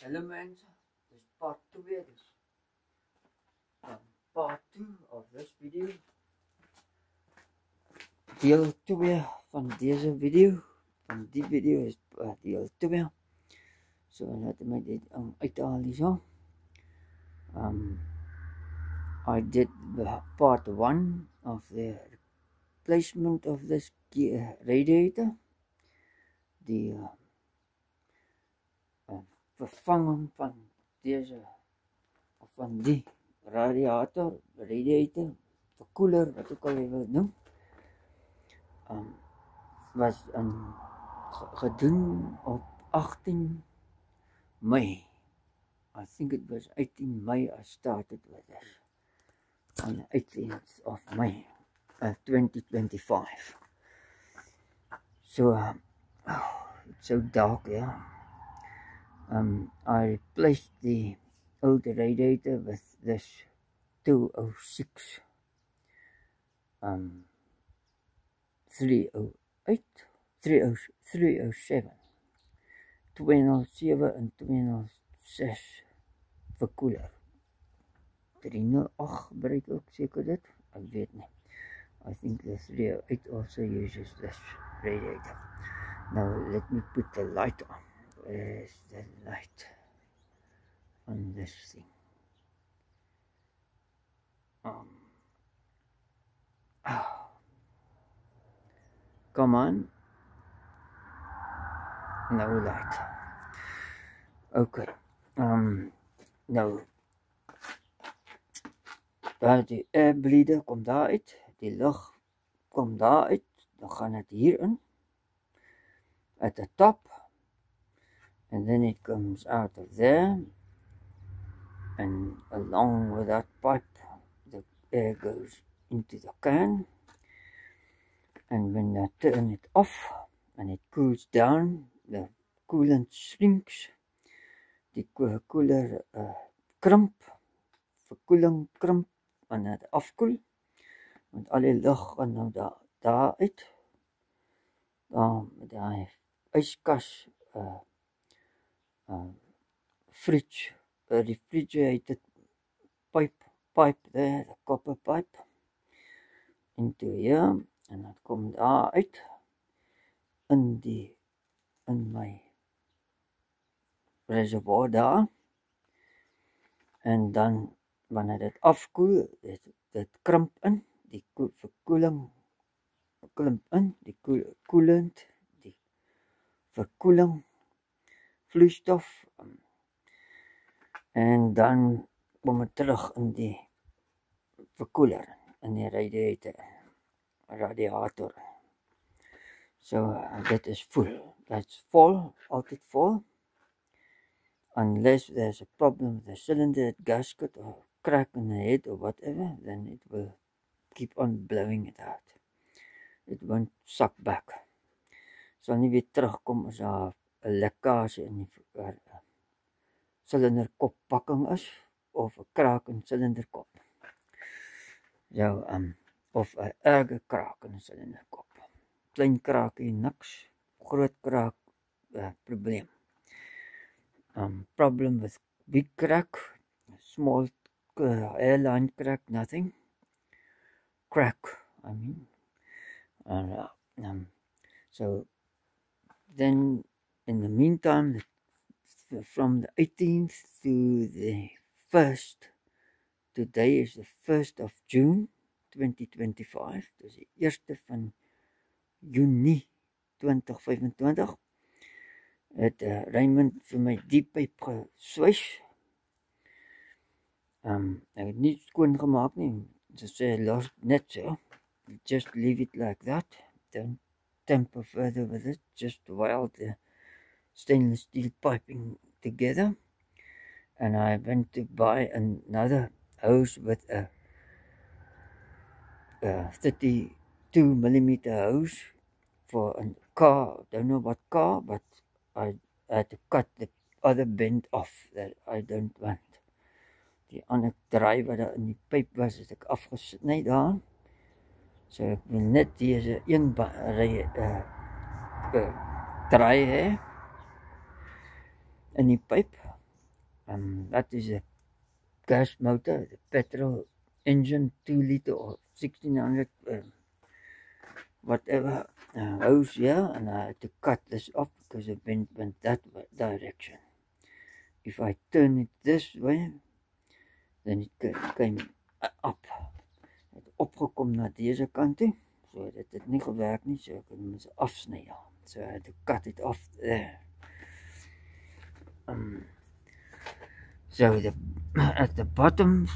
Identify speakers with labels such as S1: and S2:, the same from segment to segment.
S1: Hello mensen, this is part 2 dus. Part 2 of this video. Deel 2 van deze video. Van die video is deel 2. So laat my dit uithaal hier so. I did part 1 of the replacement of this radiator. Die vervanging van deze of van die radiator, verkoeler, wat ook al jy wil noem, was gedoen op 18 May. I think it was 18 May I started with this. On the 18th of May 2025. So it's so dark here. I replaced the old radiator with this 206 308 307 207 en 206 verkoeler. 308 gebruik ook seker dit, ek weet nie. I think the 308 also uses this radiator. Now let me put the light on. Where's the light on this thing? Come on. No light. Okay. Nou. Daar die air bleeder komt daar uit. Die lucht komt daar uit. Dan gaan het hierin. At the top. And then it comes out of there, and along with that pipe the air goes into the can, and when I turn it off and it cools down, the coolant shrinks, die koeler krimp, verkoeling krimp wanneer het afkoel, want al die lug gaan nou daar uit, daar met die yskas fridge, refrigerated pipe there, the copper pipe, into here, en dat kom daar uit, in my reservoir daar, en dan, wanneer dit afkoel, dit krimp in, die verkoeling krimp in, die koelend, die verkoeling, vloeistof, en dan kom het terug in die verkoeler, in die radiator. So dit is full. That's full, altyd full. Unless there's a problem with the cylinder, gasket, or crack in the head, or whatever, then it will keep on blowing it out. It won't suck back. Sal nie weer terugkom as daar 'n lekkage in die silinderkoppakking is, of 'n kraak in silinderkop. So, of 'n erge kraak in 'n silinderkop. Klein kraakie niks, groot kraak probleem. Problem with big crack, small airline crack, nothing. Crack, I mean. So then in the meantime, from the 18th to the 1st, today is the 1st of June 2025, dus die 1ste van Junie 2025, het Raymond vir my die pyp geswys. Ek het nie skoon gemaak nie, so sê los net so, just leave it like that, don't tamper further with it, just weld the stainless steel piping together, and I went to buy another hose with a 32mm hose for a car. Don't know what car, but I had to cut the other bend off that I don't want. Die ander draai wat daar in die pyp was, het ek afgesny daar. So ek wil net deze een draai hê in die pyp, That is a gas motor, the petrol engine, 2 liter or 1600, whatever, hose here, and I had to cut this off because it went that direction. If I turn it this way, then it came up. Het opgekom na deze kant toe, so dit het nie gewerk nie, so ek moes afsny. So I had to cut it off there. So at the bottom,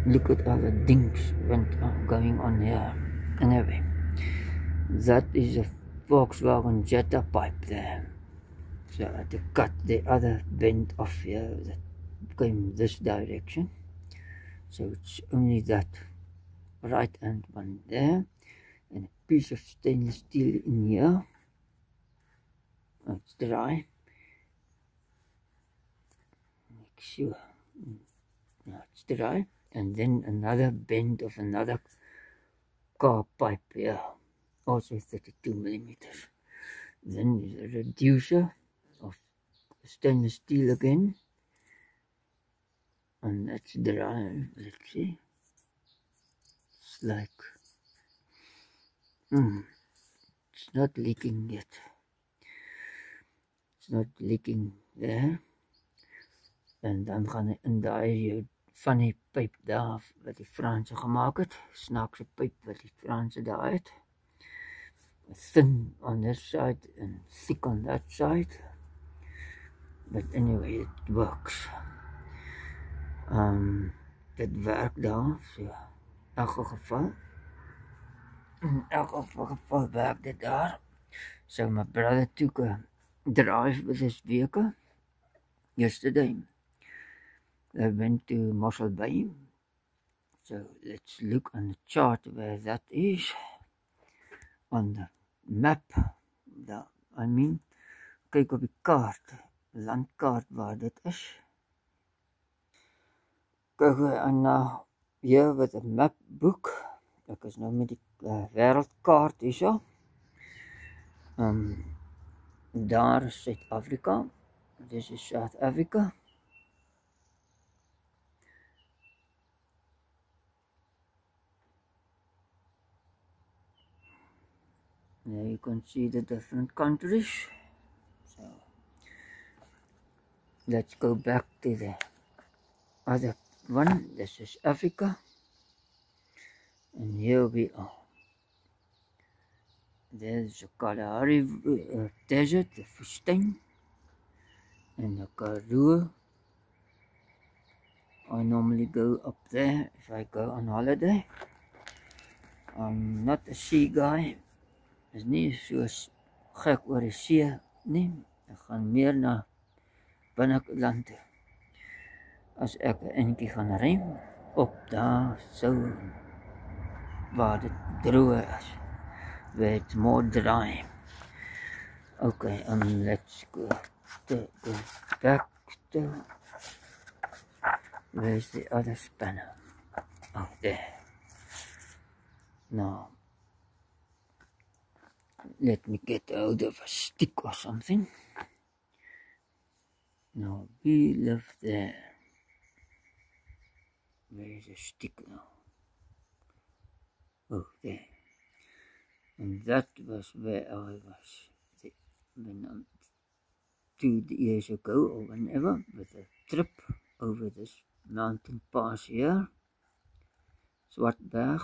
S1: look at all the dinks going on here. Anyway, that is a Volkswagen Jetta pipe there. So I had to cut the other bend off here that came this direction. So it's only that right hand one there, and a piece of stainless steel in here. It's dry. Make sure. No, it's dry. And then another bend of another car pipe here, also 32 millimeters. Then a reducer of stainless steel again. And that's dry. Let's see. It's like, it's not leaking yet. It's not leaking there. En dan gaan hy in daai van die pyp daar wat die Franse gemaak het, snaakse pyp wat die Franse daar het. Thin on this side and thick on that side. But anyway, it works. Dit werk daar, so in elke geval werk dit daar. So my brother took a drive with his vehicle yesterday. I went to Mossel Bay. So let's look on the chart where that is. On the map. Kyk op die kaart, landkaart waar dit is. Kyk aan hier with a map book. Ek is nou met die wêreldkaart hierso. Daar is Suid-Afrika. This is South Africa. Now you can see the different countries. So let's go back to the other one. This is Africa. And here we are. There's the Kalahari Desert, the Woestyn, and the Karoo. I normally go up there if I go on holiday. I'm not a sea guy. Is nie so gek oor die see nie. Ek gaan meer na binneland toe. As ek 'n entjie gaan ry op daar so waar dit droog is. Where it's more dry. Okay, let's go back to where's the other spanner? Oh, there. Now let me get hold of a stick or something. Now we live there. Where is the stick now? Oh, there. And that was where I was when 2 years ago or whenever, with a trip over this mountain pass here, Swartberg.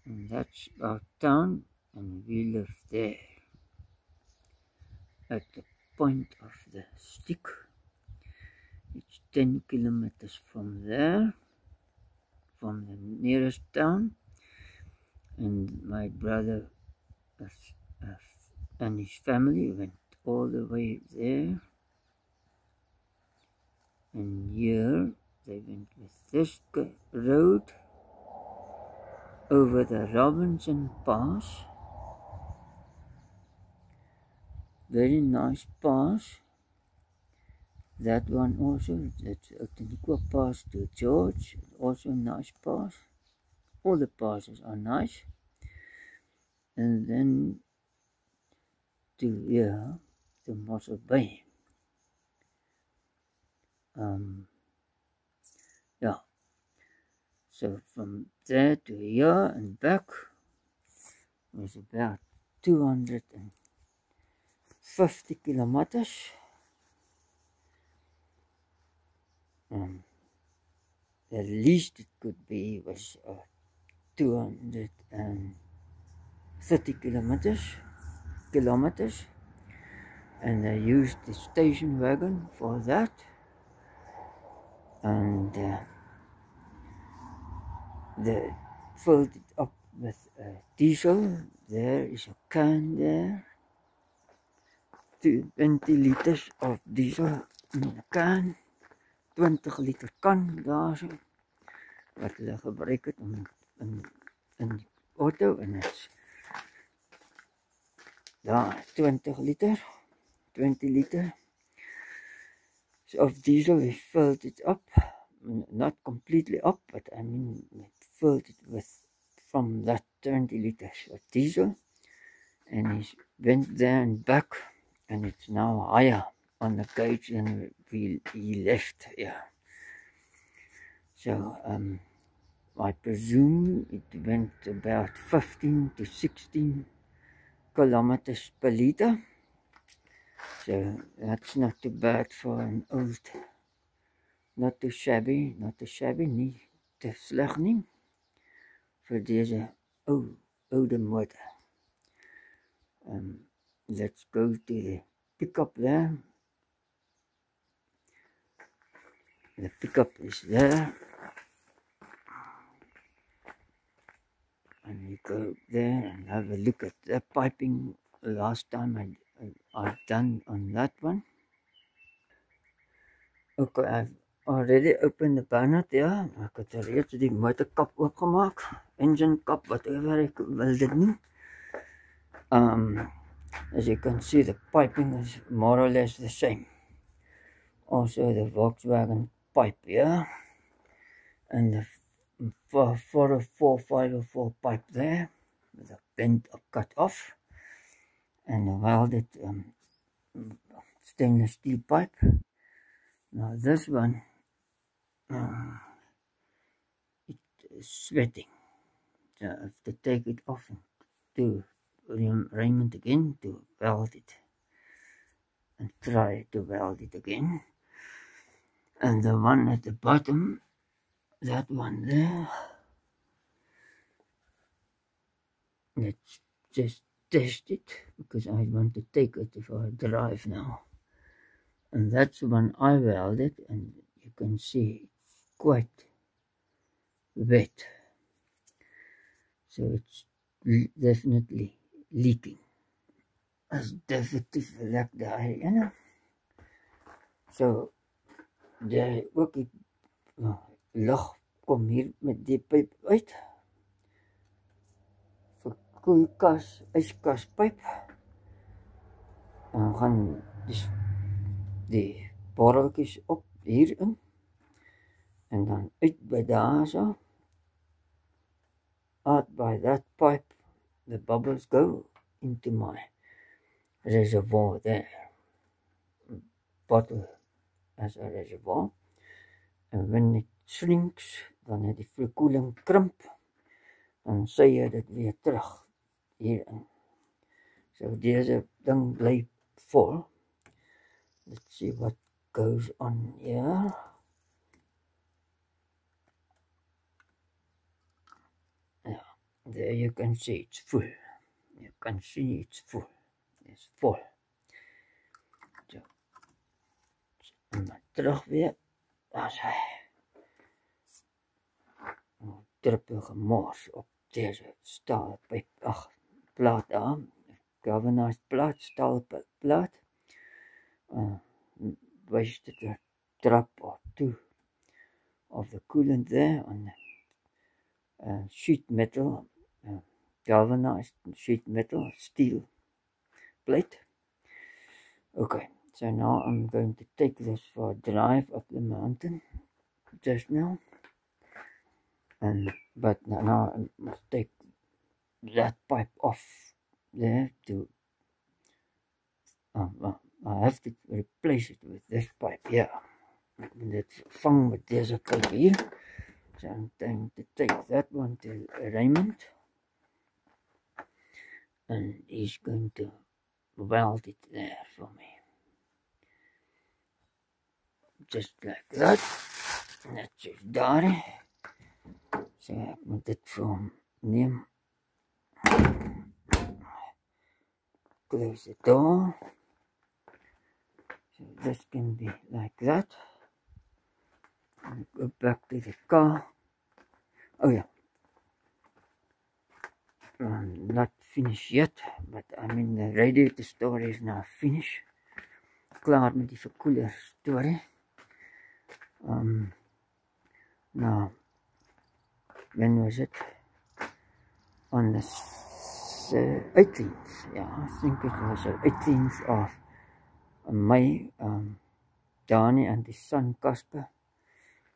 S1: And that's our town. And we live there at the point of the stick. It's 10 kilometers from there, from the nearest town. And my brother and his family went all the way there. And here they went with this road over the Robinson Pass. Very nice pass. That one also, that's Outeniqua Pass to George, also a nice pass. All the passes are nice. And then to here, to Mossel Bay. Yeah, so from there to here and back was about 250 kilometers. The least it could be was 230 kilometers, and I used the station wagon for that, and they filled it up with diesel. There is a can there, 20 liters of diesel in the can, 20 liter kan daar so, wat hulle gebruik het om in die auto, en dit's daar 20 liter of diesel. We filled it up, not completely up, but I mean we filled it with from that 20 liters of diesel, and he went there and back, and it's now higher on the gauge than he left. Yeah, so I presume it went about 15 to 16 kilometers per liter. So that's not too bad for an old, not too shabby, nie te sleg nie vir deze oude motor. Let's go to the pickup there. The pickup is there, and we go there and have a look at the piping. Last time I've done on that one. Okay, I've already opened the bonnet there. Ek het reeds die motorkap oopgemaak, engine kap, whatever ek wil dit noem. As you can see, the piping is more or less the same. Also the Volkswagen pipe here, and the 404 pipe there with a bent or cut off, and a welded stainless steel pipe. Now this one, it is sweating, so I have to take it off and do Raymond again to weld it, and try to weld it again. And the one at the bottom, that one there, let's just test it, because I want to take it for a drive now. And that's the one I welded, and you can see it's quite wet, so it's definitely leaking. As definitief lek daar in. So daar ook die lug kom hier met die pyp uit. Vir koelkas, yskaspyp. En gaan die borreltjies op hierin. En dan uit by daar so. Out by that pipe, the bubbles go into my reservoir there. Bottle as a reservoir. And when it shrinks, dan het die verkoeling krimp, dan sê jy dit weer terug hierin. So deze ding bly vol. Let's see what goes on here. Yeah, there you can see it's full. You can see it's full. It's full. So, maar terug weer. Daar's hy. Druppel gemors op deze staalpyp, plaat daar. Galvanized plaat, staalplaat. Wasted a drop or two of the coolant there on the sheet metal, galvanized sheet metal, steel plate. Okay, so now I'm going to take this for a drive up the mountain just now. But now I must take that pipe off there to I have to replace it with this pipe here. Ek moet dit vervang met deze pipe hier. So I'm going to take that one to Raymond, and he's going to weld it there for me. Just like that. Netjes daar. So ek moet dit vir hom neem. Close the door. So this can be like that. And go back to the car. Oh yeah. I'm not finished yet, but I mean the radiator story is now finished. Klaar met die verkoeler story. Now, when was it? On the 18th, yeah, I think it was the 18th of May. Donnie and his son Casper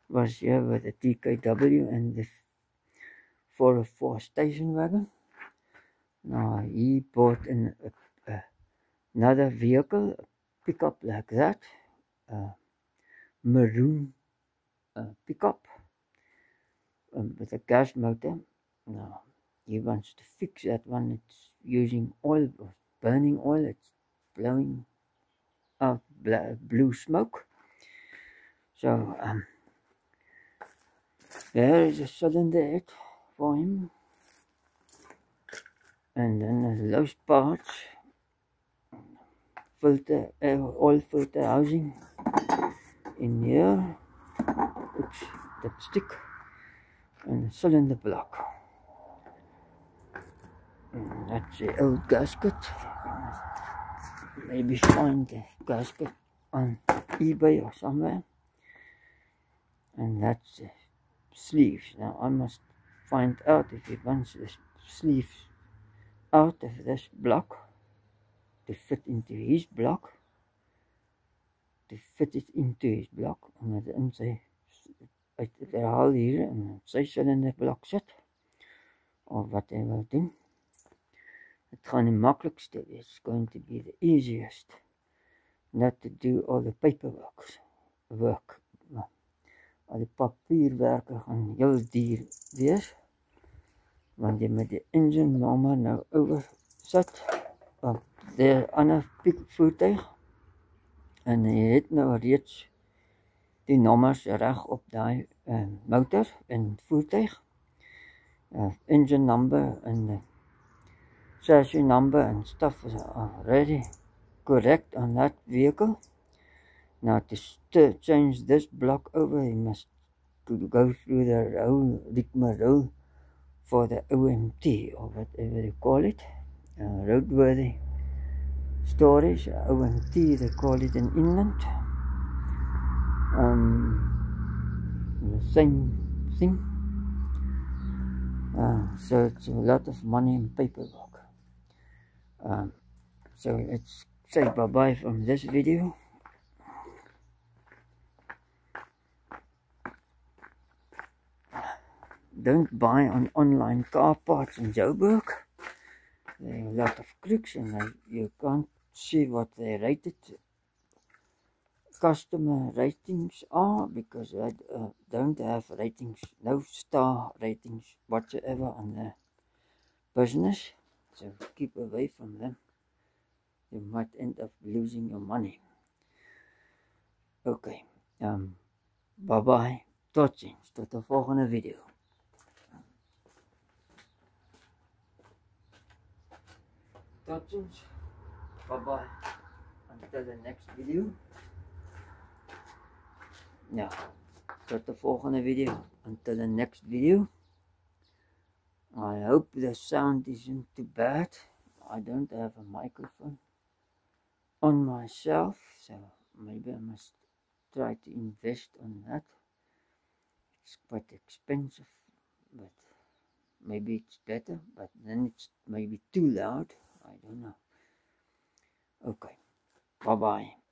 S1: was here with the TKW and the 404 station wagon. Now, he bought another vehicle, a pickup like that, maroon pickup with a gas motor. Now, he wants to fix that one. It's using oil, burning oil. It's blowing out blue smoke. So, there is a cylinder head for him. And then there's loose parts, filter, oil filter housing in here. Oops, that stick. And a cylinder block. And that's the old gasket. Maybe find the gasket on eBay or somewhere. And that's the sleeves. Now I must find out if he wants the sleeves out of this block to fit into his block. To fit it into his block. Omdat in sy uit die haal hier en sy cylinder blok sit, of wat hy wil doen. Het gaan die maklikste wees. It's going to be the easiest not to do all the paperwork. Al die papierwerke gaan heel duur wees, want jy met die engine nummer nou oor sit op die ander voertuig, en jy het nou reeds die nommers reg op die motor en voertuig. Engine number and the chassis number and stuff is already correct on that vehicle. Now to change this block over, you must go through the rigmarole for the OMT, or whatever you call it, roadworthy storage, OMT they call it in England. The same thing. So it's a lot of money and paperwork. So let's say bye-bye from this video. Don't buy on online car parts in Joburg. There are a lot of crooks and you can't see what they rated customer ratings are, because they don't have ratings, no star ratings whatsoever on the business. So keep away from them. You might end up losing your money. Okay, bye bye. Tot ziens, tot de volgende video. Tot ziens. Bye bye. Until the next video. Ja, tot de volgende video. Until the next video. I hope the sound isn't too bad. I don't have a microphone on myself, so maybe I must try to invest on that. It's quite expensive, but maybe it's better, but then it's maybe too loud. I don't know. Okay, bye bye.